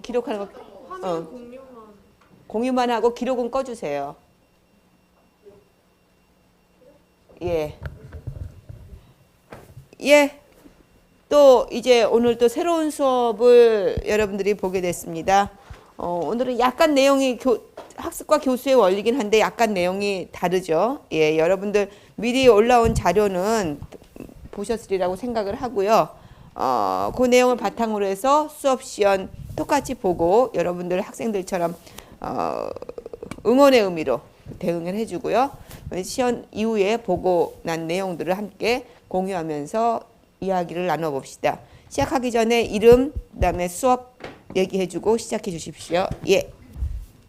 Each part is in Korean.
기록하는 거 공유만 하고 기록은 꺼주세요. 예. 예. 또 이제 오늘 또 새로운 수업을 여러분들이 보게 됐습니다. 오늘은 약간 내용이 학습과 교수의 원리긴 한데 약간 내용이 다르죠. 예, 여러분들 미리 올라온 자료는 보셨으리라고 생각을 하고요. 그 내용을 바탕으로 해서 수업 시연 똑같이 보고 여러분들 학생들처럼 응원의 의미로 대응을 해주고요. 시연 이후에 보고 난 내용들을 함께 공유하면서 이야기를 나눠봅시다. 시작하기 전에 이름, 그다음에 수업 얘기해주고 시작해 주십시오. 예.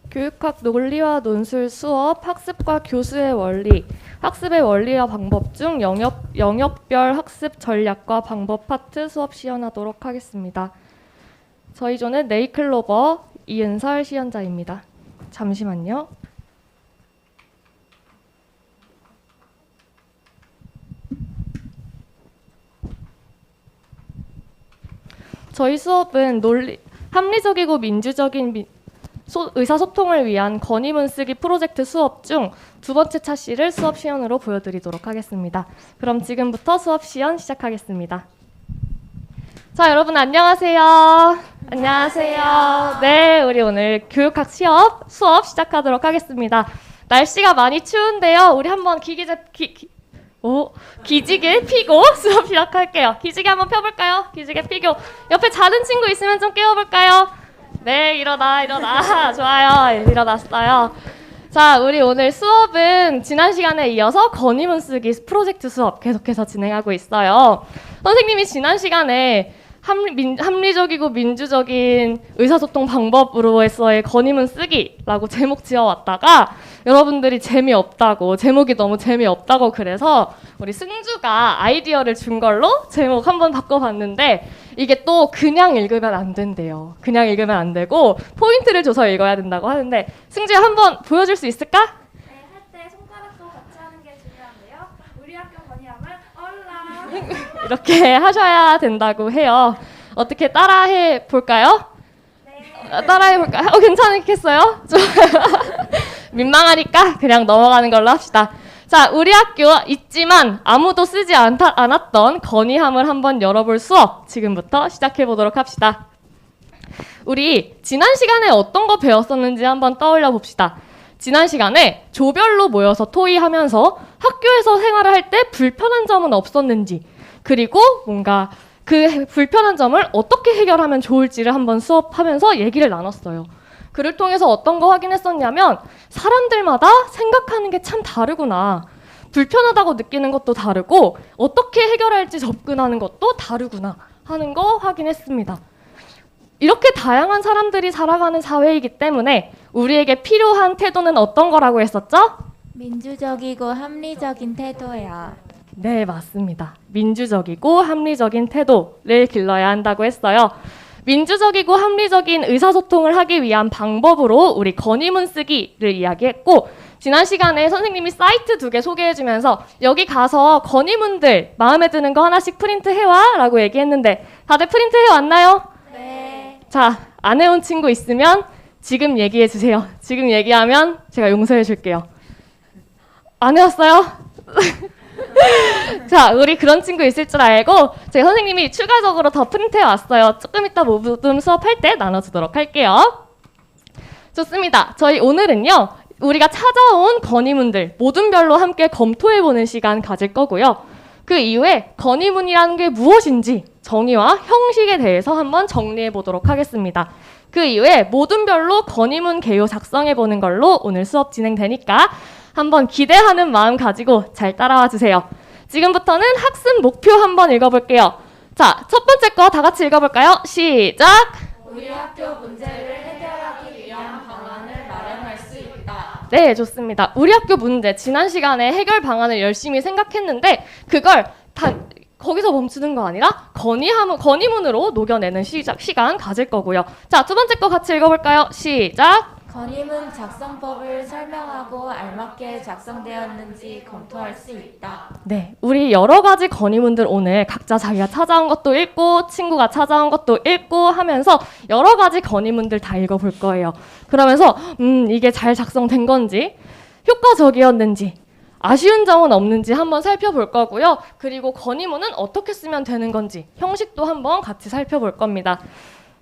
교육학 논리와 논술 수업, 학습과 교수의 원리, 학습의 원리와 방법 중 영역별 학습 전략과 방법 파트 수업 시연하도록 하겠습니다. 저희 조는 네이클로버 이은설 시연자입니다. 잠시만요. 저희 수업은 합리적이고 민주적인 의사소통을 위한 건의문 쓰기 프로젝트 수업 중 두 번째 차시를 수업 시연으로 보여드리도록 하겠습니다. 그럼 지금부터 수업 시연 시작하겠습니다. 자, 여러분 안녕하세요. 안녕하세요. 네, 우리 오늘 교육학 수업 시작하도록 하겠습니다. 날씨가 많이 추운데요. 우리 한번 기지개 피고 수업 시작할게요. 기지개 한번 펴볼까요? 기지개 피고. 옆에 자는 친구 있으면 좀 깨워볼까요? 네, 일어나. 좋아요. 일어났어요. 자, 우리 오늘 수업은 지난 시간에 이어서 건의문 쓰기 프로젝트 수업 계속해서 진행하고 있어요. 선생님이 지난 시간에 합리적이고 민주적인 의사소통 방법으로서의 건의문 쓰기라고 제목 지어왔다가 여러분들이 제목이 너무 재미없다고 그래서 우리 승주가 아이디어를 준 걸로 제목 한번 바꿔봤는데 이게 또 그냥 읽으면 안 된대요. 그냥 읽으면 안 되고 포인트를 줘서 읽어야 된다고 하는데 승주야 한번 보여줄 수 있을까? 네, 할 때 손가락도 같이 하는 게 중요한데요. 우리 학교 건의함을 얼라 이렇게 하셔야 된다고 해요. 어떻게 따라해 볼까요? 네. 따라해 볼까요? 괜찮겠어요? 민망하니까 그냥 넘어가는 걸로 합시다. 자, 우리 학교 있지만 아무도 쓰지 않았던 건의함을 한번 열어볼 수업 지금부터 시작해 보도록 합시다. 우리 지난 시간에 어떤 거 배웠었는지 한번 떠올려 봅시다. 지난 시간에 조별로 모여서 토의하면서 학교에서 생활을 할 때 불편한 점은 없었는지 그리고 뭔가 그 불편한 점을 어떻게 해결하면 좋을지를 한번 수업하면서 얘기를 나눴어요. 글을 통해서 어떤 거 확인했었냐면 사람들마다 생각하는 게 참 다르구나. 불편하다고 느끼는 것도 다르고 어떻게 해결할지 접근하는 것도 다르구나 하는 거 확인했습니다. 이렇게 다양한 사람들이 살아가는 사회이기 때문에 우리에게 필요한 태도는 어떤 거라고 했었죠? 민주적이고 합리적인 태도야. 네, 맞습니다. 민주적이고 합리적인 태도를 길러야 한다고 했어요. 민주적이고 합리적인 의사소통을 하기 위한 방법으로 우리 건의문 쓰기를 이야기했고 지난 시간에 선생님이 사이트 2개 소개해주면서 여기 가서 건의문들 마음에 드는 거 하나씩 프린트해와 라고 얘기했는데 다들 프린트해왔나요? 네. 자, 안 해온 친구 있으면 지금 얘기해주세요. 지금 얘기하면 제가 용서해줄게요. 안 해왔어요? 자, 우리 그런 친구 있을 줄 알고 제가 선생님이 추가적으로 더 프린트해 왔어요. 조금 이따 모든 수업할 때 나눠주도록 할게요. 좋습니다. 저희 오늘은요. 우리가 찾아온 건의문들 모든별로 함께 검토해보는 시간 가질 거고요. 그 이후에 건의문이라는 게 무엇인지 정의와 형식에 대해서 한번 정리해보도록 하겠습니다. 그 이후에 모든별로 건의문 개요 작성해보는 걸로 오늘 수업 진행되니까 한번 기대하는 마음 가지고 잘 따라와 주세요. 지금부터는 학습 목표 한번 읽어볼게요. 자, 첫 번째 거 다 같이 읽어볼까요? 시작! 우리 학교 문제를 해결하기 위한 방안을 마련할 수 있다. 네, 좋습니다. 우리 학교 문제, 지난 시간에 해결 방안을 열심히 생각했는데 그걸 다 거기서 멈추는 거 아니라 건의문으로 녹여내는 시간 가질 거고요. 자, 두 번째 거 같이 읽어볼까요? 시작! 건의문 작성법을 설명하고 알맞게 작성되었는지 검토할 수 있다. 네, 우리 여러 가지 건의문들 오늘 각자 자기가 찾아온 것도 읽고 친구가 찾아온 것도 읽고 하면서 여러 가지 건의문들 다 읽어볼 거예요. 그러면서 이게 잘 작성된 건지 효과적이었는지 아쉬운 점은 없는지 한번 살펴볼 거고요. 그리고 건의문은 어떻게 쓰면 되는 건지 형식도 한번 같이 살펴볼 겁니다.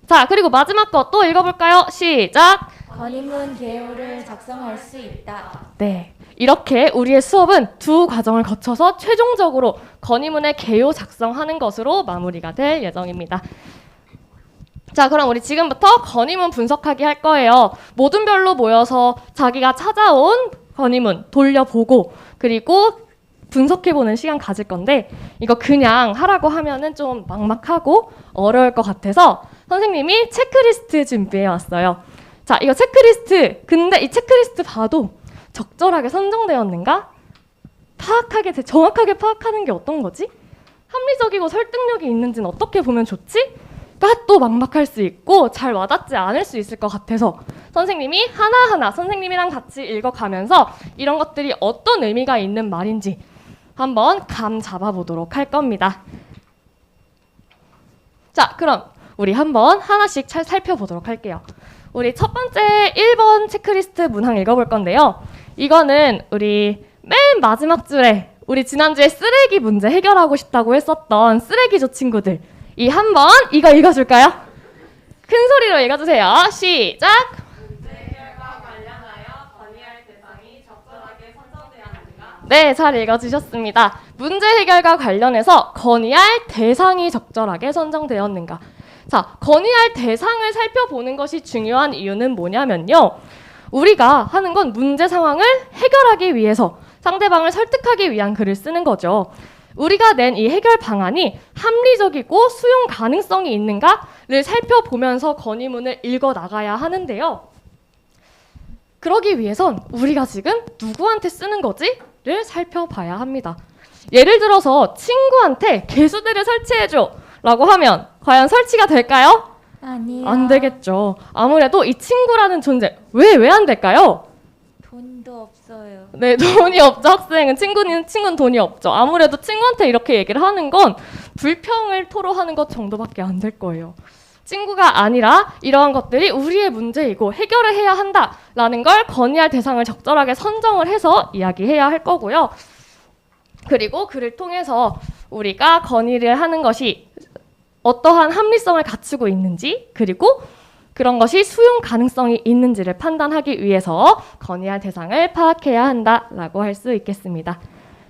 자, 그리고 마지막 거 또 읽어볼까요? 시작! 건의문 개요를 작성할 수 있다. 네, 이렇게 우리의 수업은 두 과정을 거쳐서 최종적으로 건의문의 개요 작성하는 것으로 마무리가 될 예정입니다. 자, 그럼 우리 지금부터 건의문 분석하기 할 거예요. 모든 별로 모여서 자기가 찾아온 건의문 돌려보고 그리고 분석해보는 시간 가질 건데 이거 그냥 하라고 하면은 좀 막막하고 어려울 것 같아서 선생님이 체크리스트 준비해 왔어요. 자, 이거 체크리스트. 근데 이 체크리스트 봐도 적절하게 선정되었는가? 정확하게 파악하는 게 어떤 거지? 합리적이고 설득력이 있는지는 어떻게 보면 좋지? 가 또 막막할 수 있고 잘 와닿지 않을 수 있을 것 같아서 선생님이 하나하나 선생님이랑 같이 읽어가면서 이런 것들이 어떤 의미가 있는 말인지 한번 감 잡아보도록 할 겁니다. 자, 그럼 우리 한번 하나씩 잘 살펴보도록 할게요. 우리 첫 번째 1번 체크리스트 문항 읽어볼 건데요. 이거는 우리 맨 마지막 줄에 우리 지난주에 쓰레기 문제 해결하고 싶다고 했었던 쓰레기조 친구들 이 한번 이거 읽어줄까요? 큰 소리로 읽어주세요. 시작! 문제 해결과 관련하여 건의할 대상이 적절하게 선정되어야 하는가? 네, 잘 읽어주셨습니다. 문제 해결과 관련해서 건의할 대상이 적절하게 선정되었는가? 자, 건의할 대상을 살펴보는 것이 중요한 이유는 뭐냐면요. 우리가 하는 건 문제 상황을 해결하기 위해서 상대방을 설득하기 위한 글을 쓰는 거죠. 우리가 낸 이 해결 방안이 합리적이고 수용 가능성이 있는가를 살펴보면서 건의문을 읽어 나가야 하는데요. 그러기 위해선 우리가 지금 누구한테 쓰는 거지?를 살펴봐야 합니다. 예를 들어서 친구한테 개수대를 설치해줘 라고 하면 과연 설치가 될까요? 아니요. 안 되겠죠. 아무래도 이 친구라는 존재 왜 안 될까요? 돈도 없어요. 네, 돈이 없죠. 학생은 친구는 돈이 없죠. 아무래도 친구한테 이렇게 얘기를 하는 건 불평을 토로하는 것 정도밖에 안 될 거예요. 친구가 아니라 이러한 것들이 우리의 문제이고 해결을 해야 한다라는 걸 건의할 대상을 적절하게 선정을 해서 이야기해야 할 거고요. 그리고 그를 통해서 우리가 건의를 하는 것이 어떠한 합리성을 갖추고 있는지 그리고 그런 것이 수용 가능성이 있는지를 판단하기 위해서 건의할 대상을 파악해야 한다라고 할 수 있겠습니다.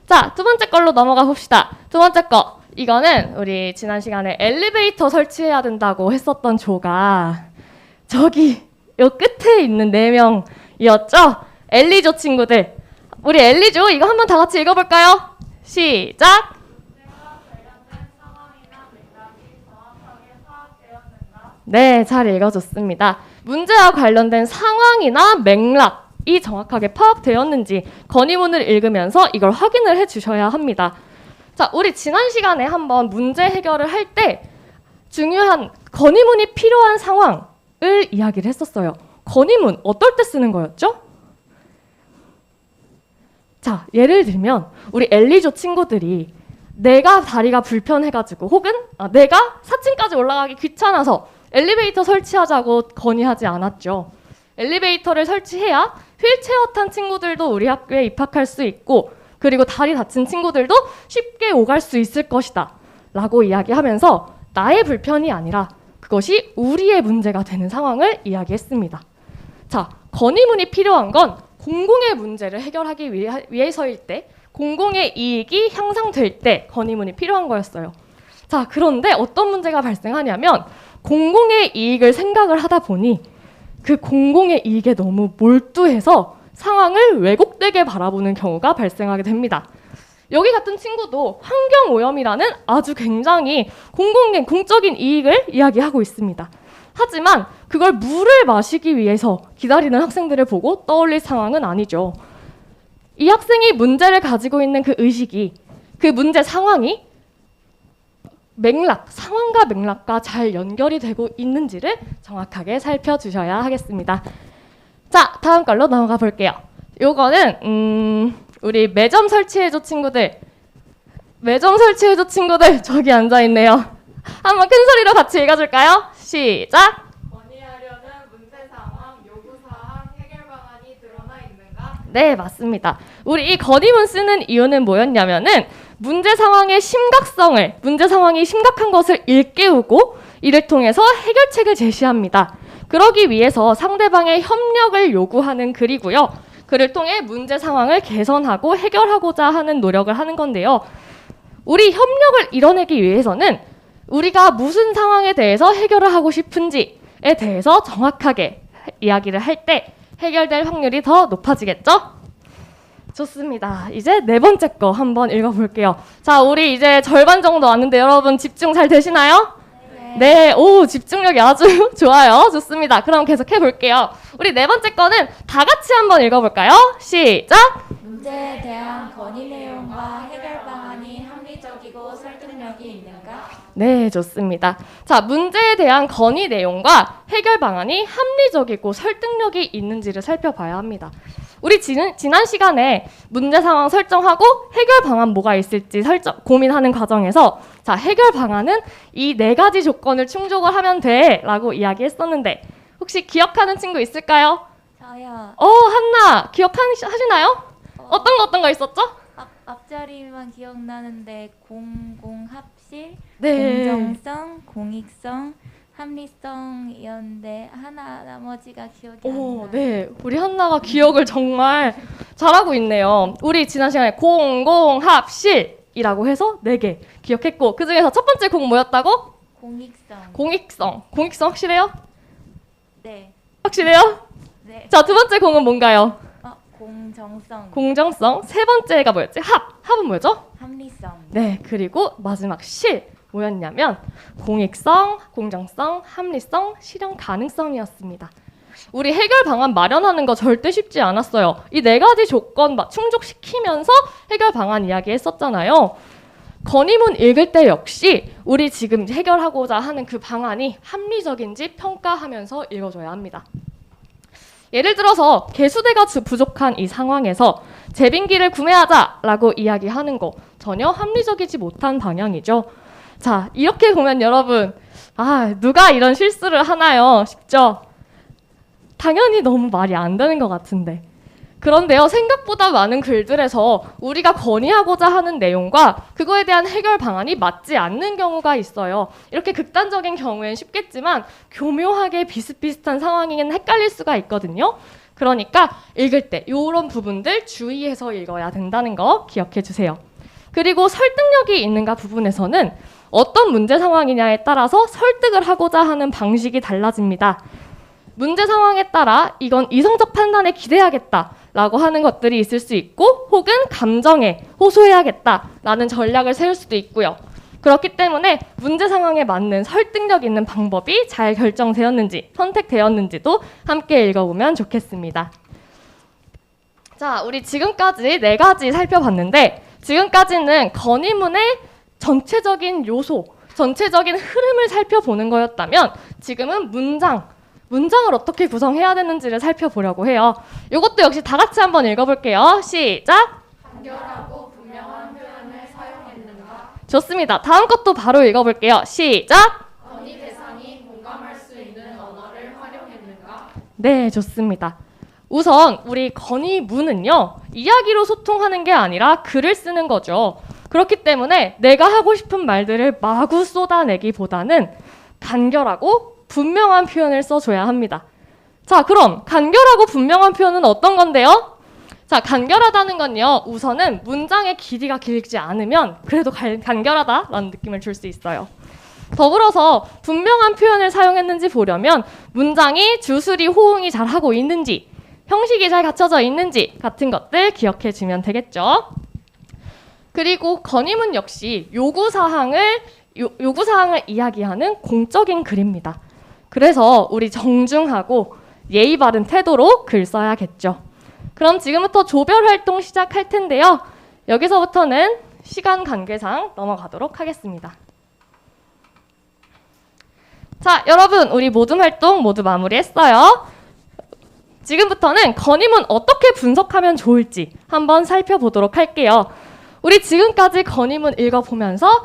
자, 두 번째 걸로 넘어가 봅시다. 두 번째 거. 이거는 우리 지난 시간에 엘리베이터 설치해야 된다고 했었던 조가 저기 요 끝에 있는 4명이었죠? 엘리조 친구들. 우리 엘리조 이거 한번 다 같이 읽어볼까요? 시작! 네, 잘 읽어줬습니다. 문제와 관련된 상황이나 맥락이 정확하게 파악되었는지 건의문을 읽으면서 이걸 확인을 해주셔야 합니다. 자, 우리 지난 시간에 한번 문제 해결을 할 때 중요한 건의문이 필요한 상황을 이야기를 했었어요. 건의문 어떨 때 쓰는 거였죠? 자, 예를 들면 우리 엘리조 친구들이 내가 다리가 불편해가지고 혹은 내가 4층까지 올라가기 귀찮아서 엘리베이터 설치하자고 건의하지 않았죠. 엘리베이터를 설치해야 휠체어 탄 친구들도 우리 학교에 입학할 수 있고 그리고 다리 다친 친구들도 쉽게 오갈 수 있을 것이다 라고 이야기하면서 나의 불편이 아니라 그것이 우리의 문제가 되는 상황을 이야기했습니다. 자, 건의문이 필요한 건 공공의 문제를 해결하기 위해서일 때 공공의 이익이 향상될 때 건의문이 필요한 거였어요. 자, 그런데 어떤 문제가 발생하냐면 공공의 이익을 생각을 하다 보니 그 공공의 이익에 너무 몰두해서 상황을 왜곡되게 바라보는 경우가 발생하게 됩니다. 여기 같은 친구도 환경오염이라는 아주 굉장히 공적인 이익을 이야기하고 있습니다. 하지만 그걸 물을 마시기 위해서 기다리는 학생들을 보고 떠올릴 상황은 아니죠. 이 학생이 문제를 가지고 있는 그 의식이 그 문제 상황이 상황과 맥락과 잘 연결이 되고 있는지를 정확하게 살펴주셔야 하겠습니다. 자, 다음 걸로 넘어가 볼게요. 요거는 우리 매점 설치해줘 친구들. 매점 설치해줘 친구들 저기 앉아있네요. 한번 큰 소리로 같이 읽어줄까요? 시작! 건의하려는 문제 상황, 요구 사항, 해결 방안이 드러나 있는가? 네, 맞습니다. 우리 이 건의문 쓰는 이유는 뭐였냐면은 문제 상황의 심각성을, 문제 상황이 심각한 것을 일깨우고 이를 통해서 해결책을 제시합니다. 그러기 위해서 상대방의 협력을 요구하는 글이고요. 그를 통해 문제 상황을 개선하고 해결하고자 하는 노력을 하는 건데요. 우리 협력을 이뤄내기 위해서는 우리가 무슨 상황에 대해서 해결을 하고 싶은지에 대해서 정확하게 이야기를 할 때 해결될 확률이 더 높아지겠죠? 좋습니다. 이제 네 번째 거 한번 읽어볼게요. 자, 우리 이제 절반 정도 왔는데 여러분 집중 잘 되시나요? 네, 오, 집중력이 아주 좋아요. 좋습니다. 그럼 계속 해볼게요. 우리 네 번째 거는 다 같이 한번 읽어볼까요? 시작! 문제에 대한 건의 내용과 해결 방안이 합리적이고 설득력이 있는가? 네, 좋습니다. 자, 문제에 대한 건의 내용과 해결 방안이 합리적이고 설득력이 있는지를 살펴봐야 합니다. 우리 지난 시간에 문제 상황 설정하고 해결 방안 뭐가 있을지 고민하는 과정에서 자, 해결 방안은 이 네 가지 조건을 충족을 하면 돼 라고 이야기했었는데 혹시 기억하는 친구 있을까요? 저요. 한나 기억하시나요? 어떤 거 있었죠? 앞자리만 기억나는데 공공합실, 네. 공정성, 공익성, 합리성이었는데 하나 나머지가 기억이 안 나요. 네. 우리 한나가 기억을 정말 잘하고 있네요. 우리 지난 시간에 공공합실이라고 해서 4개 기억했고 그 중에서 첫 번째 공 뭐였다고? 공익성. 공익성 확실해요? 네. 확실해요? 네. 자, 두 번째 공은 뭔가요? 공정성. 공정성. 세 번째가 뭐였지? 합은 뭐죠? 합리성. 네, 그리고 마지막 실 뭐였냐면 공익성, 공정성, 합리성, 실현 가능성이었습니다. 우리 해결 방안 마련하는 거 절대 쉽지 않았어요. 이 네 가지 조건 충족시키면서 해결 방안 이야기했었잖아요. 건의문 읽을 때 역시 우리 지금 해결하고자 하는 그 방안이 합리적인지 평가하면서 읽어줘야 합니다. 예를 들어서 개수대가 부족한 이 상황에서 제빙기를 구매하자라고 이야기하는 거 전혀 합리적이지 못한 방향이죠. 자, 이렇게 보면 여러분, 누가 이런 실수를 하나요? 싶죠? 당연히 너무 말이 안 되는 것 같은데. 그런데요, 생각보다 많은 글들에서 우리가 건의하고자 하는 내용과 그거에 대한 해결 방안이 맞지 않는 경우가 있어요. 이렇게 극단적인 경우엔 쉽겠지만 교묘하게 비슷비슷한 상황이긴 헷갈릴 수가 있거든요. 그러니까 읽을 때 이런 부분들 주의해서 읽어야 된다는 거 기억해 주세요. 그리고 설득력이 있는가 부분에서는 어떤 문제 상황이냐에 따라서 설득을 하고자 하는 방식이 달라집니다. 문제 상황에 따라 이건 이성적 판단에 기대하겠다라고 하는 것들이 있을 수 있고 혹은 감정에 호소해야겠다라는 전략을 세울 수도 있고요. 그렇기 때문에 문제 상황에 맞는 설득력 있는 방법이 잘 결정되었는지 선택되었는지도 함께 읽어보면 좋겠습니다. 자, 우리 지금까지 4가지 살펴봤는데 지금까지는 건의문의 전체적인 요소, 전체적인 흐름을 살펴보는 거였다면 지금은 문장을 어떻게 구성해야 되는지를 살펴보려고 해요. 이것도 역시 다 같이 한번 읽어볼게요. 시작! 간결하고 분명한 표현을 사용했는가? 좋습니다. 다음 것도 바로 읽어볼게요. 시작! 건의 대상이 공감할 수 있는 언어를 활용했는가? 네, 좋습니다. 우선 우리 건의문은요. 이야기로 소통하는 게 아니라 글을 쓰는 거죠. 그렇기 때문에 내가 하고 싶은 말들을 마구 쏟아내기보다는 간결하고 분명한 표현을 써줘야 합니다. 자, 그럼 간결하고 분명한 표현은 어떤 건데요? 자, 간결하다는 건요. 우선은 문장의 길이가 길지 않으면 그래도 간결하다라는 느낌을 줄 수 있어요. 더불어서 분명한 표현을 사용했는지 보려면 문장이 주술이 호응이 잘 하고 있는지 형식이 잘 갖춰져 있는지 같은 것들 기억해 주면 되겠죠. 그리고 건의문 역시 요구사항을 이야기하는 공적인 글입니다. 그래서 우리 정중하고 예의 바른 태도로 글 써야겠죠. 그럼 지금부터 조별 활동 시작할 텐데요. 여기서부터는 시간 관계상 넘어가도록 하겠습니다. 자, 여러분 우리 모둠 활동 모두 마무리했어요. 지금부터는 건의문 어떻게 분석하면 좋을지 한번 살펴보도록 할게요. 우리 지금까지 건의문 읽어보면서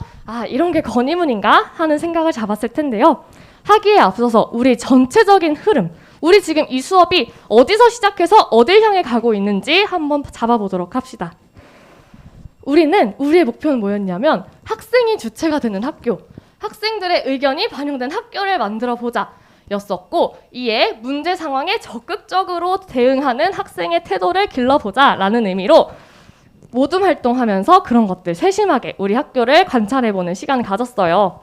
이런 게 건의문인가 하는 생각을 잡았을 텐데요. 하기에 앞서서 우리 전체적인 흐름, 우리 지금 이 수업이 어디서 시작해서 어딜 향해 가고 있는지 한번 잡아보도록 합시다. 우리의 목표는 뭐였냐면 학생이 주체가 되는 학교, 학생들의 의견이 반영된 학교를 만들어 보자 였었고, 이에 문제 상황에 적극적으로 대응하는 학생의 태도를 길러보자 라는 의미로 모둠 활동하면서 그런 것들 세심하게 우리 학교를 관찰해보는 시간을 가졌어요.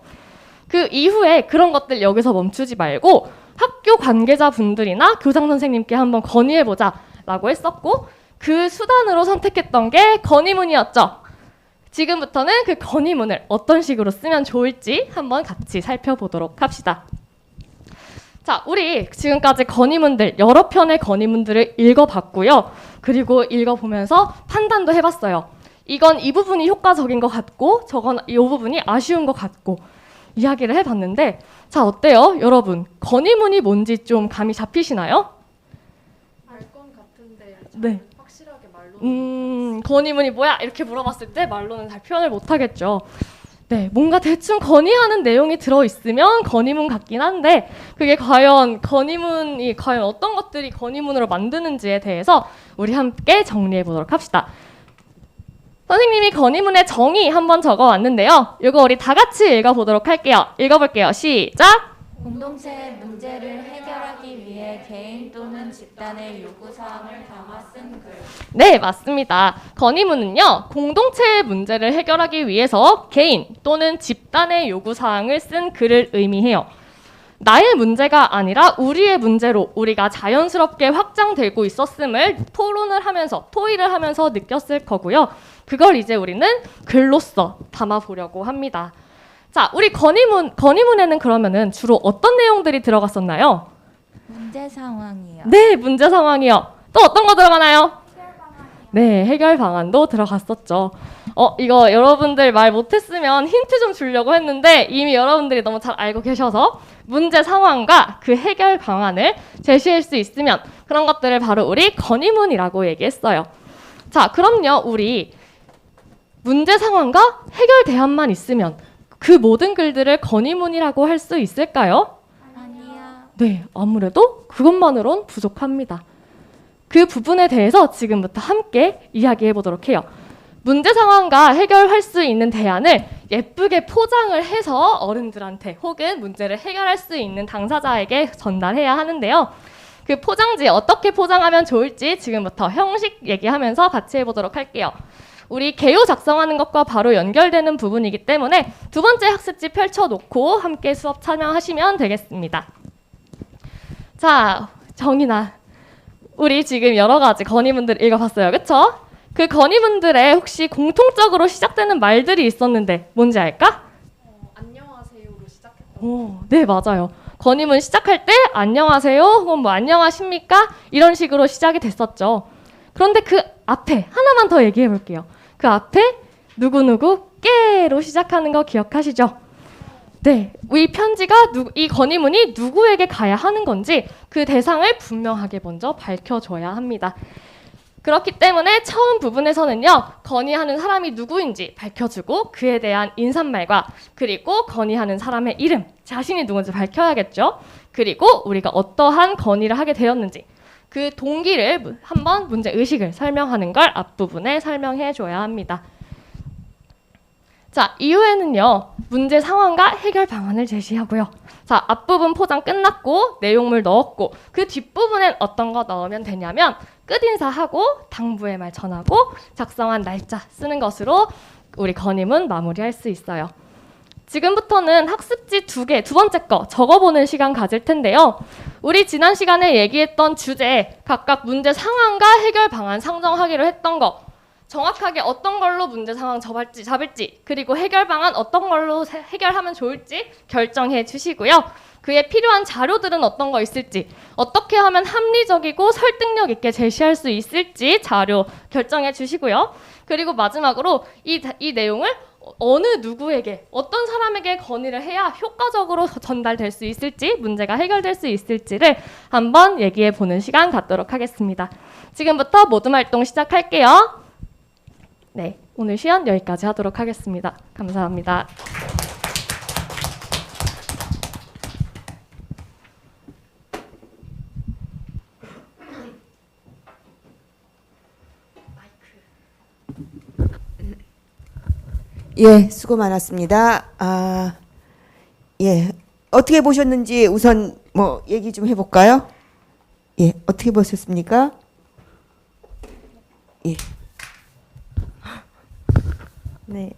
그 이후에 그런 것들 여기서 멈추지 말고 학교 관계자분들이나 교장 선생님께 한번 건의해보자 라고 했었고, 그 수단으로 선택했던 게 건의문이었죠. 지금부터는 그 건의문을 어떤 식으로 쓰면 좋을지 한번 같이 살펴보도록 합시다. 자, 우리 지금까지 건의문들, 여러 편의 건의문들을 읽어봤고요. 그리고 읽어보면서 판단도 해봤어요. 이건 이 부분이 효과적인 것 같고, 저건 이 부분이 아쉬운 것 같고, 이야기를 해봤는데, 자, 어때요? 여러분, 건의문이 뭔지 좀 감이 잡히시나요? 알 건 같은데 네. 확실하게 말로 건의문이 뭐야? 이렇게 물어봤을 때 말로는 잘 표현을 못하겠죠. 네, 뭔가 대충 건의하는 내용이 들어있으면 건의문 같긴 한데, 그게 과연 어떤 것들이 건의문으로 만드는지에 대해서 우리 함께 정리해보도록 합시다. 선생님이 건의문의 정의 한번 적어왔는데요. 이거 우리 다 같이 읽어보도록 할게요. 읽어볼게요. 시작! 공동체의 문제를 해결하기 위해 개인 또는 집단의 요구사항을 담아 쓴 글. 네, 맞습니다. 건의문은요, 공동체의 문제를 해결하기 위해서 개인 또는 집단의 요구사항을 쓴 글을 의미해요. 나의 문제가 아니라 우리의 문제로 우리가 자연스럽게 확장되고 있었음을 토의를 하면서 느꼈을 거고요. 그걸 이제 우리는 글로써 담아보려고 합니다. 자, 우리 건의문에는 그러면은 주로 어떤 내용들이 들어갔었나요? 문제 상황이요. 네, 문제 상황이요. 또 어떤 거 들어가나요? 네, 해결 방안도 들어갔었죠. 이거 여러분들 말 못했으면 힌트 좀 주려고 했는데 이미 여러분들이 너무 잘 알고 계셔서 문제 상황과 그 해결 방안을 제시할 수 있으면 그런 것들을 바로 우리 건의문이라고 얘기했어요. 자, 그럼요. 우리 문제 상황과 해결 대안만 있으면 그 모든 글들을 건의문이라고 할 수 있을까요? 아니요. 네, 아무래도 그것만으론 부족합니다. 그 부분에 대해서 지금부터 함께 이야기해 보도록 해요. 문제 상황과 해결할 수 있는 대안을 예쁘게 포장을 해서 어른들한테 혹은 문제를 해결할 수 있는 당사자에게 전달해야 하는데요. 그 포장지 어떻게 포장하면 좋을지 지금부터 형식 얘기하면서 같이 해보도록 할게요. 우리 개요 작성하는 것과 바로 연결되는 부분이기 때문에 두 번째 학습지 펼쳐놓고 함께 수업 참여하시면 되겠습니다. 자, 정인아, 우리 지금 여러 가지 건의문들 읽어봤어요. 그쵸? 그 건의문들에 혹시 공통적으로 시작되는 말들이 있었는데 뭔지 알까? 안녕하세요로 시작했던 네, 맞아요. 건의문 시작할 때 안녕하세요 혹은 뭐 안녕하십니까? 이런 식으로 시작이 됐었죠. 그런데 그 앞에 하나만 더 얘기해 볼게요. 그 앞에 누구누구 깨로 시작하는 거 기억하시죠? 네, 이 건의문이 누구에게 가야 하는 건지 그 대상을 분명하게 먼저 밝혀줘야 합니다. 그렇기 때문에 처음 부분에서는요, 건의하는 사람이 누구인지 밝혀주고 그에 대한 인사말과 그리고 건의하는 사람의 이름, 자신이 누군지 밝혀야겠죠. 그리고 우리가 어떠한 건의를 하게 되었는지 그 동기를 한번 문제의식을 설명하는 걸 앞부분에 설명해줘야 합니다. 자, 이후에는요, 문제 상황과 해결 방안을 제시하고요. 자, 앞부분 포장 끝났고 내용물 넣었고 그 뒷부분엔 어떤 거 넣으면 되냐면 끝인사하고 당부의 말 전하고 작성한 날짜 쓰는 것으로 우리 건의문 마무리할 수 있어요. 지금부터는 학습지 두 번째 거 적어보는 시간 가질 텐데요. 우리 지난 시간에 얘기했던 주제, 각각 문제 상황과 해결 방안 상정하기로 했던 거, 정확하게 어떤 걸로 문제 상황 잡을지, 그리고 해결 방안 어떤 걸로 해결하면 좋을지 결정해 주시고요. 그에 필요한 자료들은 어떤 거 있을지, 어떻게 하면 합리적이고 설득력 있게 제시할 수 있을지 자료 결정해 주시고요. 그리고 마지막으로 이 내용을 어느 누구에게 어떤 사람에게 건의를 해야 효과적으로 전달될 수 있을지 문제가 해결될 수 있을지를 한번 얘기해 보는 시간 갖도록 하겠습니다. 지금부터 모둠 활동 시작할게요. 네, 오늘 시연 여기까지 하도록 하겠습니다. 감사합니다. 예, 수고 많았습니다. 예, 어떻게 보셨는지 우선 뭐 얘기 좀 해볼까요? 예, 어떻게 보셨습니까? 예. 네,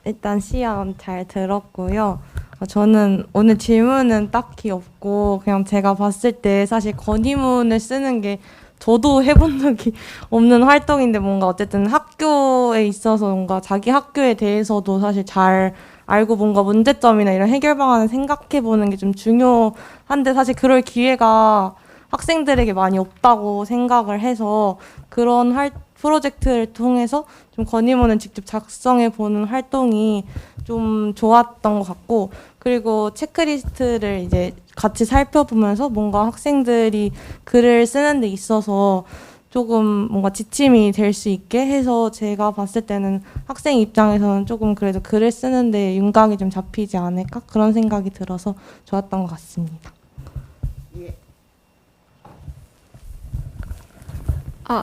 일단 시연 잘 들었고요. 저는 오늘 질문은 딱히 없고 그냥 제가 봤을 때 사실 건의문을 쓰는 게 저도 해본 적이 없는 활동인데 뭔가 어쨌든 학교에 있어서 뭔가 자기 학교에 대해서도 사실 잘 알고 뭔가 문제점이나 이런 해결 방안을 생각해 보는 게 좀 중요한데 사실 그럴 기회가 학생들에게 많이 없다고 생각을 해서 그런 프로젝트를 통해서 좀 건의문을 직접 작성해 보는 활동이 좀 좋았던 것 같고 그리고 체크리스트를 이제 같이 살펴보면서 뭔가 학생들이 글을 쓰는 데 있어서 조금 뭔가 지침이 될 수 있게 해서 제가 봤을 때는 학생 입장에서는 조금 그래도 글을 쓰는데 윤곽이 좀 잡히지 않을까 그런 생각이 들어서 좋았던 것 같습니다.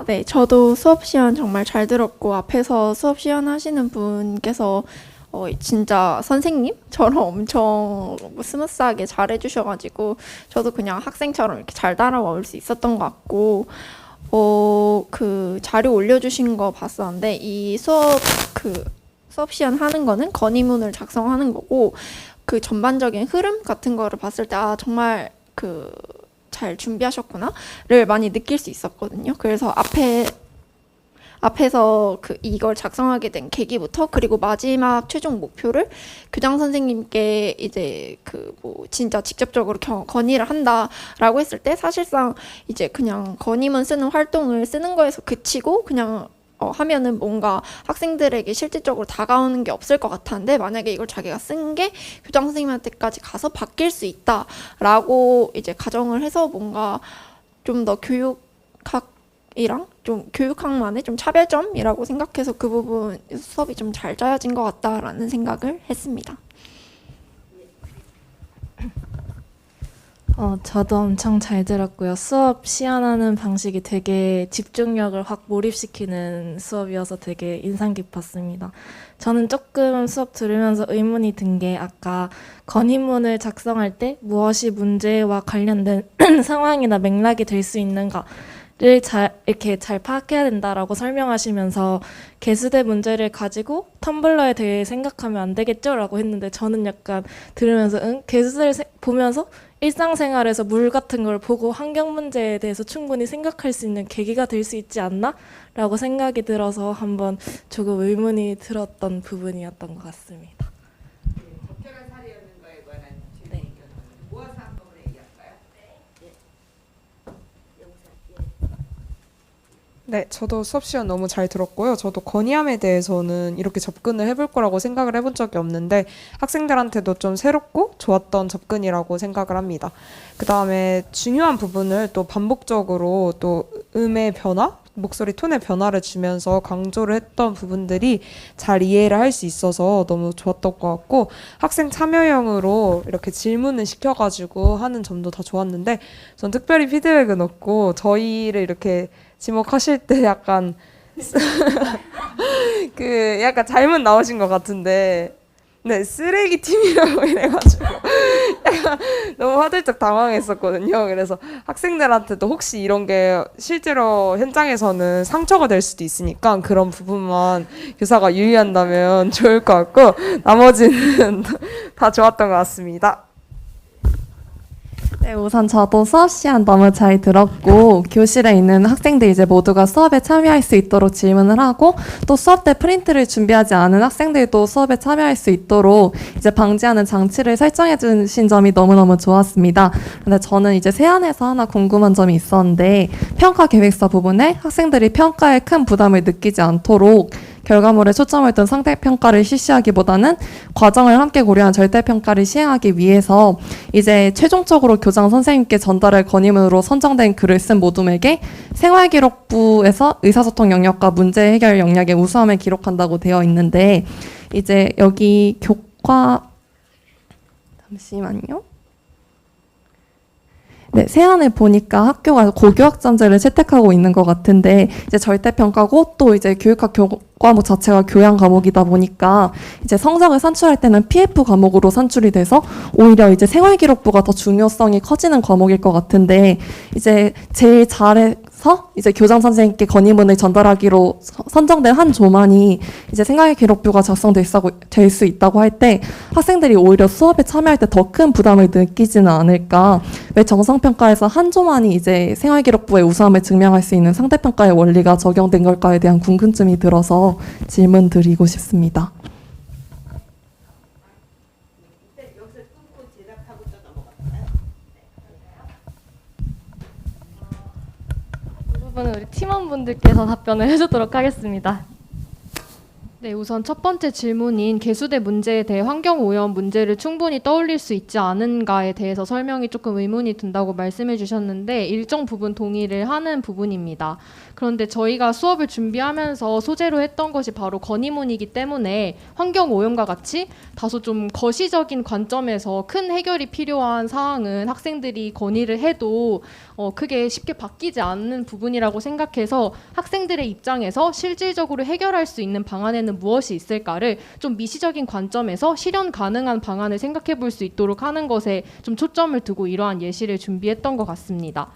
네. 저도 수업 시연 정말 잘 들었고 앞에서 수업 시연 하시는 분께서 진짜 선생님처럼 엄청 스무스하게 잘 해주셔가지고 저도 그냥 학생처럼 이렇게 잘 따라올 수 있었던 것 같고 그 자료 올려주신 거 봤었는데 이 수업 시연 하는 거는 건의문을 작성하는 거고 그 전반적인 흐름 같은 거를 봤을 때 정말 잘 준비하셨구나를 많이 느낄 수 있었거든요. 그래서 앞에서 이걸 작성하게 된 계기부터 그리고 마지막 최종 목표를 교장 선생님께 이제 진짜 직접적으로 건의를 한다라고 했을 때 사실상 이제 그냥 건의문 쓰는 활동을 쓰는 거에서 그치고 그냥 하면은 뭔가 학생들에게 실질적으로 다가오는 게 없을 것 같았는데 만약에 이걸 자기가 쓴 게 교장 선생님한테까지 가서 바뀔 수 있다라고 이제 가정을 해서 뭔가 좀 더 교육학이랑 좀 교육학만의 좀 차별점이라고 생각해서 그 부분 수업이 좀 잘 짜여진 것 같다라는 생각을 했습니다. 저도 엄청 잘 들었고요. 수업 시연하는 방식이 되게 집중력을 확 몰입시키는 수업이어서 되게 인상 깊었습니다. 저는 조금 수업 들으면서 의문이 든 게 아까 건의문을 작성할 때 무엇이 문제와 관련된 상황이나 맥락이 될 수 있는가 이렇게 잘 파악해야 된다라고 설명하시면서 개수대 문제를 가지고 텀블러에 대해 생각하면 안 되겠죠? 라고 했는데 저는 약간 들으면서 개수대를 보면서 일상생활에서 물 같은 걸 보고 환경 문제에 대해서 충분히 생각할 수 있는 계기가 될 수 있지 않나? 라고 생각이 들어서 한번 조금 의문이 들었던 부분이었던 것 같습니다. 적절한 사례였는 거에 관한 질문이 모아서 한꺼번에 얘기할까요? 네, 저도 수업 시간 너무 잘 들었고요. 저도 건의함에 대해서는 이렇게 접근을 해볼 거라고 생각을 해본 적이 없는데 학생들한테도 좀 새롭고 좋았던 접근이라고 생각을 합니다. 그 다음에 중요한 부분을 또 반복적으로 또 음의 변화? 목소리 톤의 변화를 주면서 강조를 했던 부분들이 잘 이해를 할 수 있어서 너무 좋았던 것 같고 학생 참여형으로 이렇게 질문을 시켜가지고 하는 점도 다 좋았는데 전 특별히 피드백은 없고 저희를 이렇게 지목하실 때 약간 약간 잘못 나오신 것 같은데 네, 쓰레기 팀이라고 이래가지고 약간 너무 화들짝 당황했었거든요. 그래서 학생들한테도 혹시 이런 게 실제로 현장에서는 상처가 될 수도 있으니까 그런 부분만 교사가 유의한다면 좋을 것 같고 나머지는 다 좋았던 것 같습니다. 네, 우선 저도 수업 시간 너무 잘 들었고 교실에 있는 학생들 이제 모두가 수업에 참여할 수 있도록 질문을 하고 또 수업 때 프린트를 준비하지 않은 학생들도 수업에 참여할 수 있도록 이제 방지하는 장치를 설정해 주신 점이 너무너무 좋았습니다. 근데 저는 이제 세안에서 하나 궁금한 점이 있었는데 평가 계획서 부분에 학생들이 평가에 큰 부담을 느끼지 않도록 결과물에 초점을 둔 상대평가를 실시하기보다는 과정을 함께 고려한 절대평가를 시행하기 위해서 이제 최종적으로 교장 선생님께 전달할 건의문으로 선정된 글을 쓴 모둠에게 생활기록부에서 의사소통 영역과 문제 해결 영역의 우수함을 기록한다고 되어 있는데 이제 여기 교과 잠시만요. 네, 세안을 보니까 학교가 고교학점제를 채택하고 있는 것 같은데 이제 절대평가고 또 이제 교육학 과목 자체가 교양 과목이다 보니까 이제 성적을 산출할 때는 PF 과목으로 산출이 돼서 오히려 이제 생활기록부가 더 중요성이 커지는 과목일 것 같은데 이제 제일 잘해서 이제 교장 선생님께 건의문을 전달하기로 선정된 한 조만이 이제 생활기록부가 작성될 수 있다고 할 때 학생들이 오히려 수업에 참여할 때 더 큰 부담을 느끼지는 않을까. 왜 정성평가에서 한 조만이 이제 생활기록부의 우수함을 증명할 수 있는 상대평가의 원리가 적용된 걸까에 대한 궁금증이 들어서 질문 드리고 싶습니다. 여기서 끊고 대답하고 또 넘어갈까요? 이 부분은 우리 팀원분들께서 답변을 해주도록 하겠습니다. 네, 우선 첫 번째 질문인 개수대 문제에 대해 환경오염 문제를 충분히 떠올릴 수 있지 않은가에 대해서 설명이 조금 의문이 든다고 말씀해 주셨는데 일정 부분 동의를 하는 부분입니다. 그런데 저희가 수업을 준비하면서 소재로 했던 것이 바로 건의문이기 때문에 환경오염과 같이 다소 좀 거시적인 관점에서 큰 해결이 필요한 사항은 학생들이 건의를 해도 크게 쉽게 바뀌지 않는 부분이라고 생각해서 학생들의 입장에서 실질적으로 해결할 수 있는 방안에는 무엇이 있을까를 좀 미시적인 관점에서 실현 가능한 방안을 생각해 볼 수 있도록 하는 것에 좀 초점을 두고 이러한 예시를 준비했던 것 같습니다.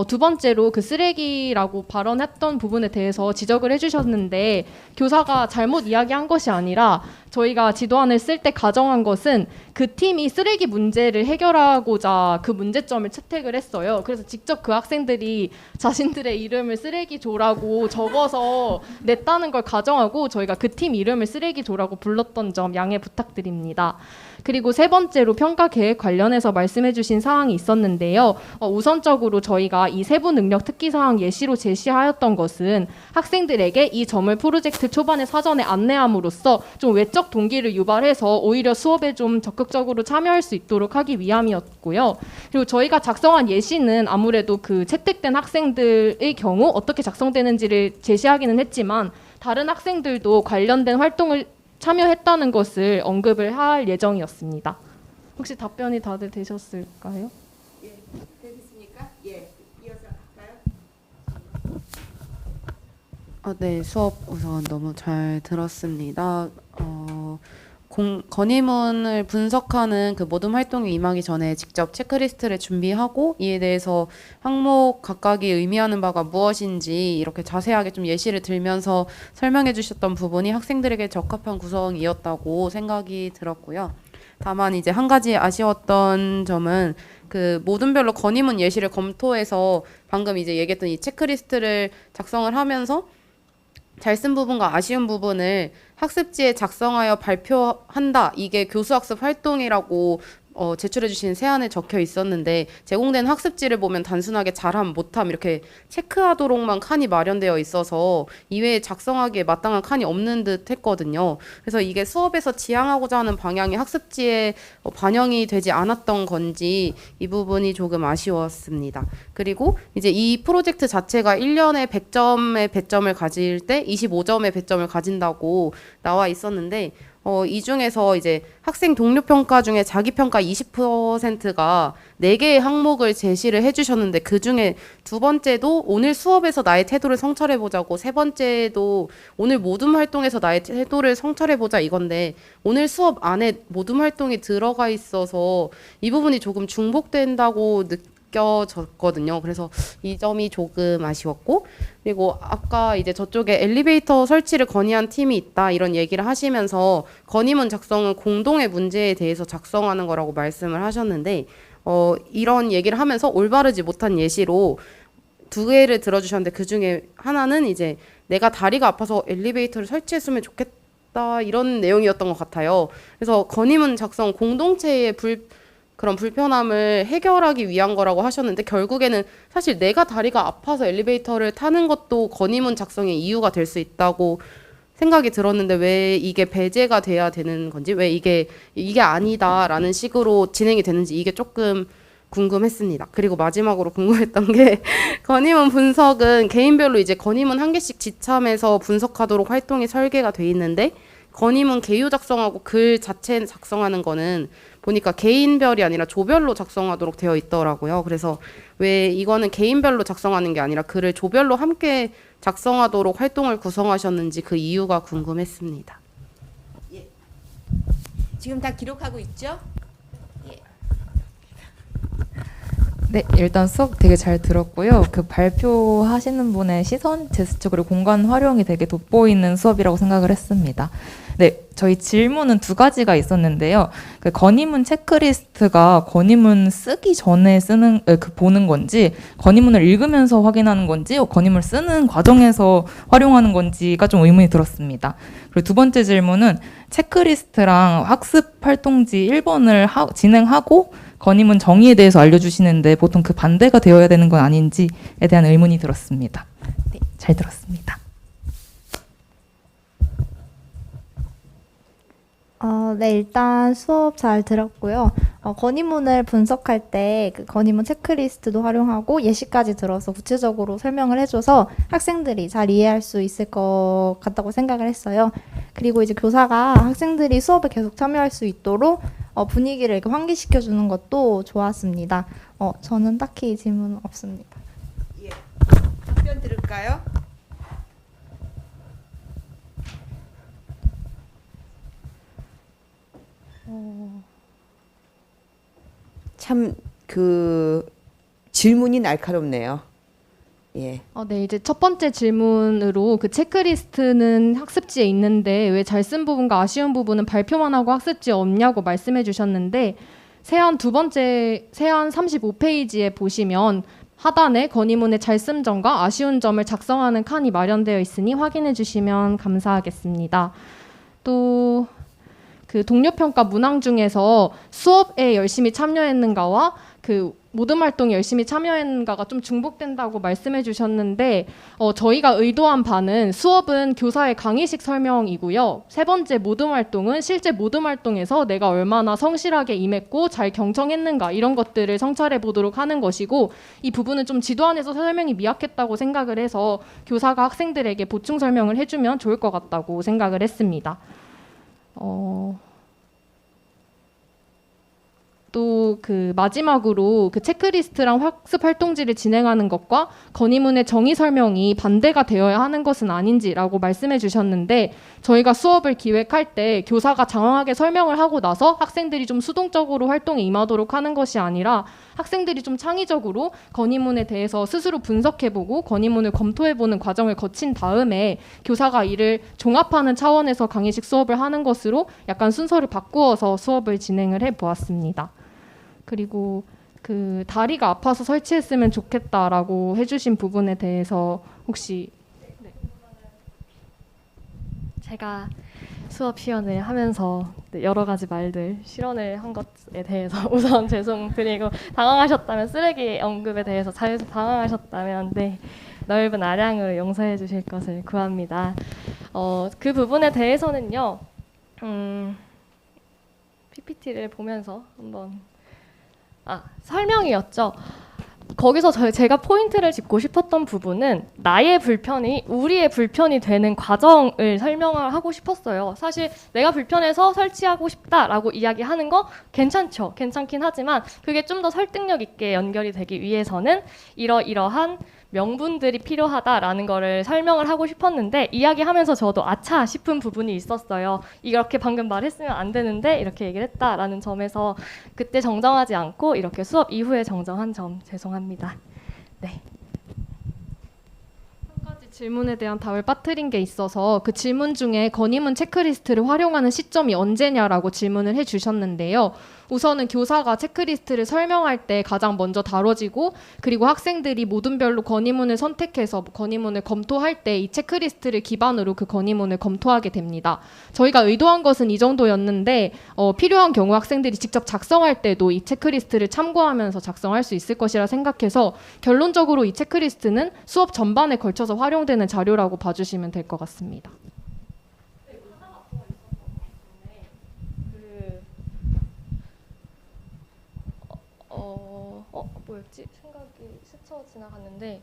두 번째로 그 쓰레기라고 발언했던 부분에 대해서 지적을 해주셨는데 교사가 잘못 이야기한 것이 아니라 저희가 지도안을 쓸 때 가정한 것은 그 팀이 쓰레기 문제를 해결하고자 그 문제점을 채택을 했어요. 그래서 직접 그 학생들이 자신들의 이름을 쓰레기조라고 적어서 냈다는 걸 가정하고 저희가 그 팀 이름을 쓰레기조라고 불렀던 점 양해 부탁드립니다. 그리고 세 번째로 평가 계획 관련해서 말씀해 주신 사항이 있었는데요. 우선적으로 저희가 이 세부 능력 특기 사항 예시로 제시하였던 것은 학생들에게 이 점을 프로젝트 초반에 사전에 안내함으로써 좀 외적 동기를 유발해서 오히려 수업에 좀 적극적으로 참여할 수 있도록 하기 위함이었고요. 그리고 저희가 작성한 예시는 아무래도 그 채택된 학생들의 경우 어떻게 작성되는지를 제시하기는 했지만 다른 학생들도 관련된 활동을 참여했다는 것을 언급을 할 예정이었습니다. 혹시 답변이 다들 되셨을까요? 예, 되겠습니까? 예, 이어서 할까요? 네, 수업 우선 너무 잘 들었습니다. 건의문을 분석하는 그 모둠 활동에 임하기 전에 직접 체크리스트를 준비하고 이에 대해서 항목 각각이 의미하는 바가 무엇인지 이렇게 자세하게 좀 예시를 들면서 설명해 주셨던 부분이 학생들에게 적합한 구성이었다고 생각이 들었고요. 다만 이제 한 가지 아쉬웠던 점은 그 모둠별로 건의문 예시를 검토해서 방금 이제 얘기했던 이 체크리스트를 작성을 하면서 잘 쓴 부분과 아쉬운 부분을 학습지에 작성하여 발표한다. 이게 교수학습 활동이라고 제출해 주신 세안에 적혀 있었는데 제공된 학습지를 보면 단순하게 잘함, 못함 이렇게 체크하도록만 칸이 마련되어 있어서 이외에 작성하기에 마땅한 칸이 없는 듯 했거든요. 그래서 이게 수업에서 지향하고자 하는 방향이 학습지에 반영이 되지 않았던 건지 이 부분이 조금 아쉬웠습니다. 그리고 이제 이 프로젝트 자체가 1년에 100점의 배점을 가질 때 25점의 배점을 가진다고 나와 있었는데 이 중에서 이제 학생 동료 평가 중에 자기 평가 20%가 4개의 항목을 제시를 해주셨는데 그 중에 두 번째도 오늘 수업에서 나의 태도를 성찰해보자고 세 번째도 오늘 모둠 활동에서 나의 태도를 성찰해보자 이건데 오늘 수업 안에 모둠 활동이 들어가 있어서 이 부분이 조금 중복된다고 느껴졌거든요. 그래서 이 점이 조금 아쉬웠고 그리고 아까 이제 저쪽에 엘리베이터 설치를 건의한 팀이 있다 이런 얘기를 하시면서 건의문 작성은 공동의 문제에 대해서 작성하는 거라고 말씀을 하셨는데 이런 얘기를 하면서 올바르지 못한 예시로 2개를 들어주셨는데 그 중에 하나는 이제 내가 다리가 아파서 엘리베이터를 설치했으면 좋겠다 이런 내용이었던 것 같아요. 그래서 건의문 작성 공동체의 그런 불편함을 해결하기 위한 거라고 하셨는데 결국에는 사실 내가 다리가 아파서 엘리베이터를 타는 것도 건의문 작성의 이유가 될 수 있다고 생각이 들었는데 왜 이게 배제가 돼야 되는 건지, 왜 이게 아니다라는 식으로 진행이 되는지 이게 조금 궁금했습니다. 그리고 마지막으로 궁금했던 게 건의문 분석은 개인별로 이제 건의문 한 개씩 지참해서 분석하도록 활동이 설계가 돼 있는데 건의문 개요 작성하고 글 자체 작성하는 거는 보니까 개인별이 아니라 조별로 작성하도록 되어 있더라고요. 그래서 왜 이거는 개인별로 작성하는 게 아니라 글을 조별로 함께 작성하도록 활동을 구성하셨는지 그 이유가 궁금했습니다. 예. 지금 다 기록하고 있죠? 네, 일단 수업 되게 잘 들었고요. 그 발표하시는 분의 시선, 제스처, 그리고 공간 활용이 되게 돋보이는 수업이라고 생각을 했습니다. 네, 저희 질문은 2가지가 있었는데요. 그 건의문 체크리스트가 건의문 쓰기 전에 보는 건지, 건의문을 읽으면서 확인하는 건지, 건의문을 쓰는 과정에서 활용하는 건지가 좀 의문이 들었습니다. 그리고 2번째 질문은 체크리스트랑 학습 활동지 1번을 진행하고 건의문 정의에 대해서 알려주시는데 보통 그 반대가 되어야 되는 건 아닌지에 대한 의문이 들었습니다. 네, 잘 들었습니다. 네, 일단 수업 잘 들었고요. 건의문을 분석할 때 그 건의문 체크리스트도 활용하고 예시까지 들어서 구체적으로 설명을 해줘서 학생들이 잘 이해할 수 있을 것 같다고 생각을 했어요. 그리고 이제 교사가 학생들이 수업에 계속 참여할 수 있도록 분위기를 이렇게 환기시켜주는 것도 좋았습니다. 저는 딱히 질문 없습니다. 예. 답변 들을까요? 참 그 질문이 날카롭네요. 예. 네, 이제 첫 번째 질문으로 그 체크리스트는 학습지에 있는데 왜 잘 쓴 부분과 아쉬운 부분은 발표만 하고 학습지에 없냐고 말씀해 주셨는데 세안 35페이지에 보시면 하단에 건의문의 잘 쓴 점과 아쉬운 점을 작성하는 칸이 마련되어 있으니 확인해 주시면 감사하겠습니다. 또 그 동료평가 문항 중에서 수업에 열심히 참여했는가와 그 모든 활동에 열심히 참여했는가가 좀 중복된다고 말씀해 주셨는데 저희가 의도한 바는 수업은 교사의 강의식 설명이고요. 3번째 모든 활동은 실제 모든 활동에서 내가 얼마나 성실하게 임했고 잘 경청했는가 이런 것들을 성찰해 보도록 하는 것이고 이 부분은 좀 지도안에서 설명이 미약했다고 생각을 해서 교사가 학생들에게 보충 설명을 해주면 좋을 것 같다고 생각을 했습니다. 또 그 마지막으로 그 체크리스트랑 학습 활동지를 진행하는 것과 건의문의 정의 설명이 반대가 되어야 하는 것은 아닌지라고 말씀해 주셨는데 저희가 수업을 기획할 때 교사가 장황하게 설명을 하고 나서 학생들이 좀 수동적으로 활동에 임하도록 하는 것이 아니라 학생들이 좀 창의적으로 건의문에 대해서 스스로 분석해보고 건의문을 검토해보는 과정을 거친 다음에 교사가 이를 종합하는 차원에서 강의식 수업을 하는 것으로 약간 순서를 바꾸어서 수업을 진행을 해보았습니다. 그리고 그 다리가 아파서 설치했으면 좋겠다라고 해주신 부분에 대해서 혹시 제가 수업 시연을 하면서 여러 가지 말들 실언을 한 것에 대해서 우선 죄송드리고 당황하셨다면 쓰레기 언급에 대해서 당황하셨다면 넓은 아량으로 용서해 주실 것을 구합니다. 그 부분에 대해서는요. PPT를 보면서 한번 설명이었죠. 거기서 제가 포인트를 짚고 싶었던 부분은 나의 불편이 우리의 불편이 되는 과정을 설명을 하고 싶었어요. 사실 내가 불편해서 설치하고 싶다라고 이야기하는 거 괜찮죠. 괜찮긴 하지만 그게 좀 더 설득력 있게 연결이 되기 위해서는 이러이러한 명분들이 필요하다라는 거를 설명을 하고 싶었는데 이야기하면서 저도 아차 싶은 부분이 있었어요. 이렇게 방금 말했으면 안 되는데 이렇게 얘기를 했다라는 점에서 그때 정정하지 않고 이렇게 수업 이후에 정정한 점 죄송합니다. 네. 한 가지 질문에 대한 답을 빠뜨린 게 있어서 그 질문 중에 건의문 체크리스트를 활용하는 시점이 언제냐라고 질문을 해주셨는데요. 우선은 교사가 체크리스트를 설명할 때 가장 먼저 다뤄지고 그리고 학생들이 모든별로 건의문을 선택해서 건의문을 검토할 때 이 체크리스트를 기반으로 그 건의문을 검토하게 됩니다. 저희가 의도한 것은 이 정도였는데 필요한 경우 학생들이 직접 작성할 때도 이 체크리스트를 참고하면서 작성할 수 있을 것이라 생각해서 결론적으로 이 체크리스트는 수업 전반에 걸쳐서 활용되는 자료라고 봐주시면 될 것 같습니다. 네. 네, 감사합니다. 한 가지 질문에 대한 답을 빠뜨린 게 있어서 그 질문 중에 건의문 체크리스트를 활용하는 시점이 언제냐라고 질문을 해주셨는데요. 우선은 교사가 체크리스트를 설명할 때 가장 먼저 다뤄지고 그리고 학생들이 모든별로 건의문을 선택해서 건의문을 검토할 때 이 체크리스트를 기반으로 그 건의문을 검토하게 됩니다. 저희가 의도한 것은 이 정도였는데 필요한 경우 학생들이 직접 작성할 때도 이 체크리스트를 참고하면서 작성할 수 있을 것이라 생각해서 결론적으로 이 체크리스트는 수업 전반에 걸쳐서 활용되는 자료라고 봐주시면 될 것 같습니다. 뭐였지? 생각이 스쳐 지나갔는데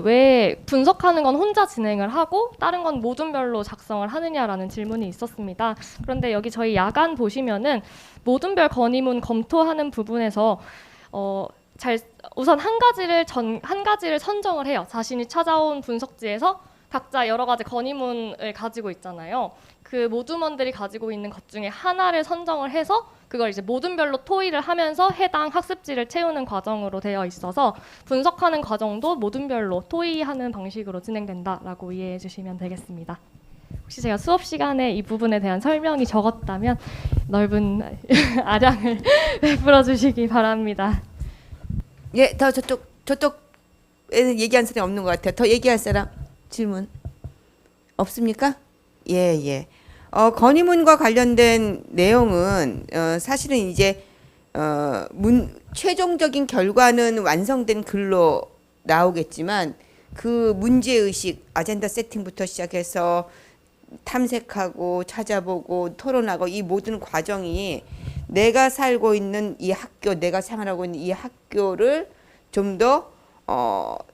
왜 분석하는 건 혼자 진행을 하고 다른 건 모둠별로 작성을 하느냐라는 질문이 있었습니다. 그런데 여기 저희 야간 보시면은 모둠별 건의문 검토하는 부분에서 우선 한 가지를 선정을 해요. 자신이 찾아온 분석지에서 각자 여러 가지 건의문을 가지고 있잖아요. 그 모둠원들이 가지고 있는 것 중에 하나를 선정을 해서 그걸 이제 모둠별로 토의를 하면서 해당 학습지를 채우는 과정으로 되어 있어서 분석하는 과정도 모둠별로 토의하는 방식으로 진행된다라고 이해해 주시면 되겠습니다. 혹시 제가 수업 시간에 이 부분에 대한 설명이 적었다면 넓은 아량을 베풀어 주시기 바랍니다. 예, 더 저쪽에 얘기한 사람이 없는 것 같아요. 더 얘기할 사람 질문 없습니까? 예. 건의문과 관련된 내용은 사실은 이제 최종적인 결과는 완성된 글로 나오겠지만 그 문제의식, 아젠다 세팅부터 시작해서 탐색하고 찾아보고 토론하고 이 모든 과정이 내가 살고 있는 이 학교, 내가 생활하고 있는 이 학교를 좀 더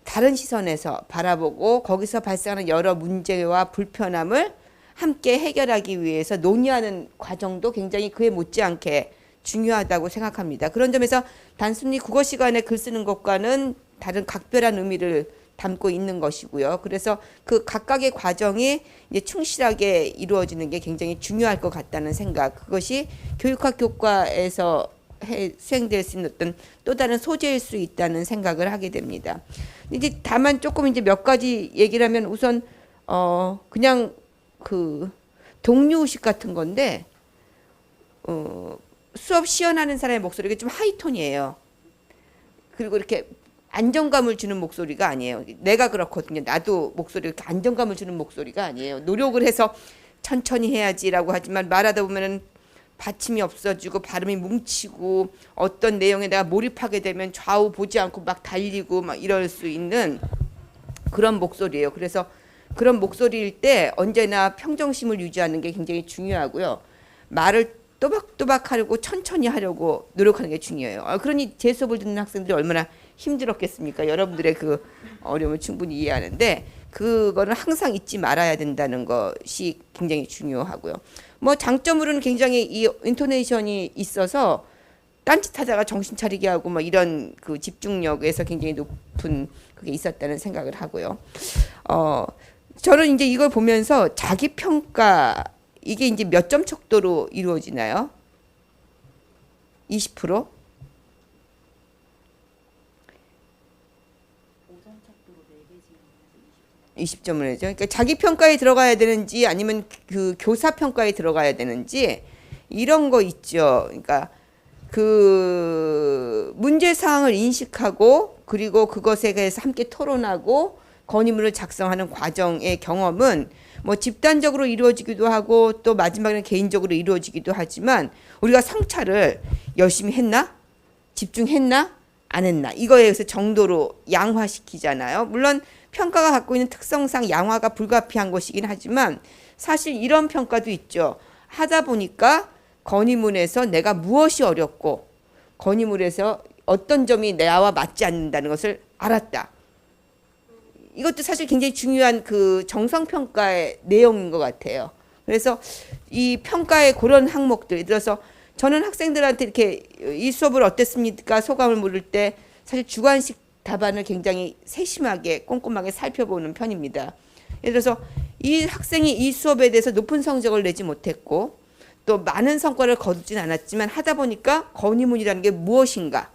다른 시선에서 바라보고 거기서 발생하는 여러 문제와 불편함을 함께 해결하기 위해서 논의하는 과정도 굉장히 그에 못지않게 중요하다고 생각합니다. 그런 점에서 단순히 국어 시간에 글 쓰는 것과는 다른 각별한 의미를 담고 있는 것이고요. 그래서 그 각각의 과정이 이제 충실하게 이루어지는 게 굉장히 중요할 것 같다는 생각. 그것이 교육학 교과에서 수행될 수 있는 어떤 또 다른 소재일 수 있다는 생각을 하게 됩니다. 이제 다만 조금 이제 몇 가지 얘기를 하면 우선 그냥 그 동료의식 같은 건데 수업 시연하는 사람의 목소리가 좀 하이톤이에요. 그리고 이렇게 안정감을 주는 목소리가 아니에요. 내가 그렇거든요. 나도 목소리 이렇게 안정감을 주는 목소리가 아니에요. 노력을 해서 천천히 해야지라고 하지만 말하다 보면은 받침이 없어지고 발음이 뭉치고 어떤 내용에 내가 몰입하게 되면 좌우 보지 않고 막 달리고 막 이럴 수 있는 그런 목소리예요. 그래서 그런 목소리일 때 언제나 평정심을 유지하는 게 굉장히 중요하고요. 말을 또박또박 하려고 천천히 하려고 노력하는 게 중요해요. 그러니 제 수업을 듣는 학생들이 얼마나 힘들었겠습니까? 여러분들의 그 어려움을 충분히 이해하는데 그거는 항상 잊지 말아야 된다는 것이 굉장히 중요하고요. 뭐 장점으로는 굉장히 이 인토네이션이 있어서 딴짓하다가 정신 차리게 하고 뭐 이런 그 집중력에서 굉장히 높은 그게 있었다는 생각을 하고요. 저는 이제 이걸 보면서 자기 평가 이게 이제 몇 점 척도로 이루어지나요? 20%? 20점을 해죠. 그러니까 자기 평가에 들어가야 되는지 아니면 그 교사 평가에 들어가야 되는지 이런 거 있죠. 그러니까 그 문제 사항을 인식하고 그리고 그것에 대해서 함께 토론하고 건의문을 작성하는 과정의 경험은 뭐 집단적으로 이루어지기도 하고 또 마지막에는 개인적으로 이루어지기도 하지만 우리가 성찰을 열심히 했나? 집중했나? 안 했나? 이거에 의해서 정도로 양화시키잖아요. 물론 평가가 갖고 있는 특성상 양화가 불가피한 것이긴 하지만 사실 이런 평가도 있죠. 하다 보니까 건의문에서 내가 무엇이 어렵고 건의문에서 어떤 점이 나와 맞지 않는다는 것을 알았다. 이것도 사실 굉장히 중요한 그 정성평가의 내용인 것 같아요. 그래서 이 평가의 그런 항목들, 예를 들어서 저는 학생들한테 이렇게 이 수업을 어땠습니까? 소감을 물을 때 사실 주관식 답안을 굉장히 세심하게 꼼꼼하게 살펴보는 편입니다. 예를 들어서 이 학생이 이 수업에 대해서 높은 성적을 내지 못했고 또 많은 성과를 거두진 않았지만 하다 보니까 건의문이라는 게 무엇인가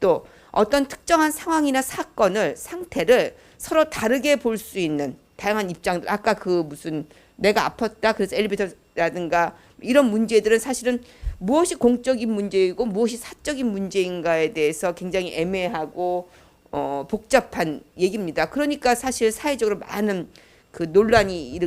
또 어떤 특정한 상황이나 사건을 상태를 서로 다르게 볼 수 있는 다양한 입장들 아까 그 무슨 내가 아팠다 그래서 엘리베이터라든가 이런 문제들은 사실은 무엇이 공적인 문제이고 무엇이 사적인 문제인가에 대해서 굉장히 애매하고 복잡한 얘기입니다. 그러니까 사실 사회적으로 많은 그 논란이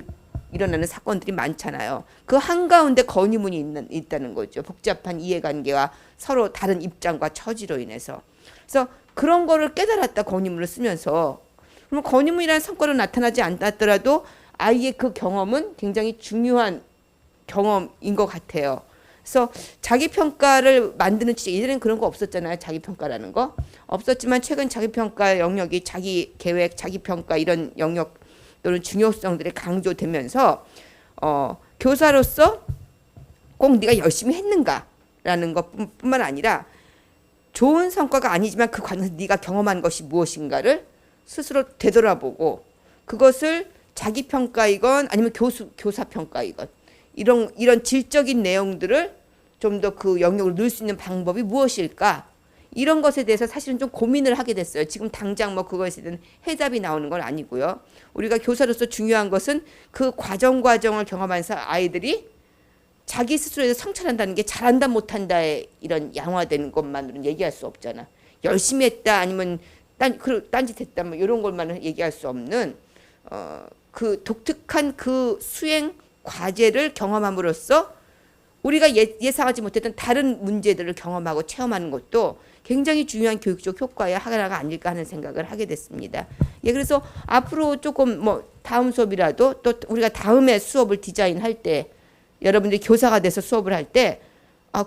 일어나는 사건들이 많잖아요. 그 한가운데 건의문이 있다는 거죠. 복잡한 이해관계와 서로 다른 입장과 처지로 인해서. 그래서 그런 거를 깨달았다 건의문을 쓰면서. 그러면 건의문이라는 성과로 나타나지 않았더라도 아이의 그 경험은 굉장히 중요한 경험인 것 같아요. 그래서 자기 평가를 만드는 취재, 예전에는 그런 거 없었잖아요. 자기 평가라는 거 없었지만 최근 자기 평가 영역이 자기 계획, 자기 평가 이런 영역 또는 중요성들이 강조되면서 교사로서 꼭 네가 열심히 했는가라는 것뿐만 아니라 좋은 성과가 아니지만 그 과정에서 네가 경험한 것이 무엇인가를 스스로 되돌아보고 그것을 자기 평가이건 아니면 교사 평가이건 이런 질적인 내용들을 좀 더 그 영역으로 넣을 수 있는 방법이 무엇일까? 이런 것에 대해서 사실은 좀 고민을 하게 됐어요. 지금 당장 뭐 그것에 대한 해답이 나오는 건 아니고요. 우리가 교사로서 중요한 것은 그 과정을 경험하면서 아이들이 자기 스스로에서 성찰한다는 게 잘한다 못한다의 이런 양화되는 것만으로는 얘기할 수 없잖아. 열심히 했다 아니면 딴짓했다 뭐 이런 것만은 얘기할 수 없는 그 독특한 그 수행 과제를 경험함으로써 우리가 예상하지 못했던 다른 문제들을 경험하고 체험하는 것도 굉장히 중요한 교육적 효과의 하나가 아닐까 하는 생각을 하게 됐습니다. 예, 그래서 앞으로 조금 뭐 다음 수업이라도 또 우리가 다음에 수업을 디자인할 때 여러분들이 교사가 돼서 수업을 할 때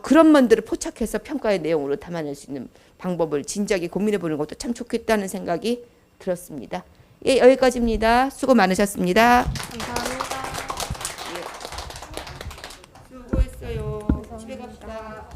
그런 면들을 포착해서 평가의 내용으로 담아낼 수 있는 방법을 진지하게 고민해 보는 것도 참 좋겠다는 생각이 들었습니다. 예, 여기까지입니다. 수고 많으셨습니다. 감사합니다. 수고했어요. 집에 갑시다.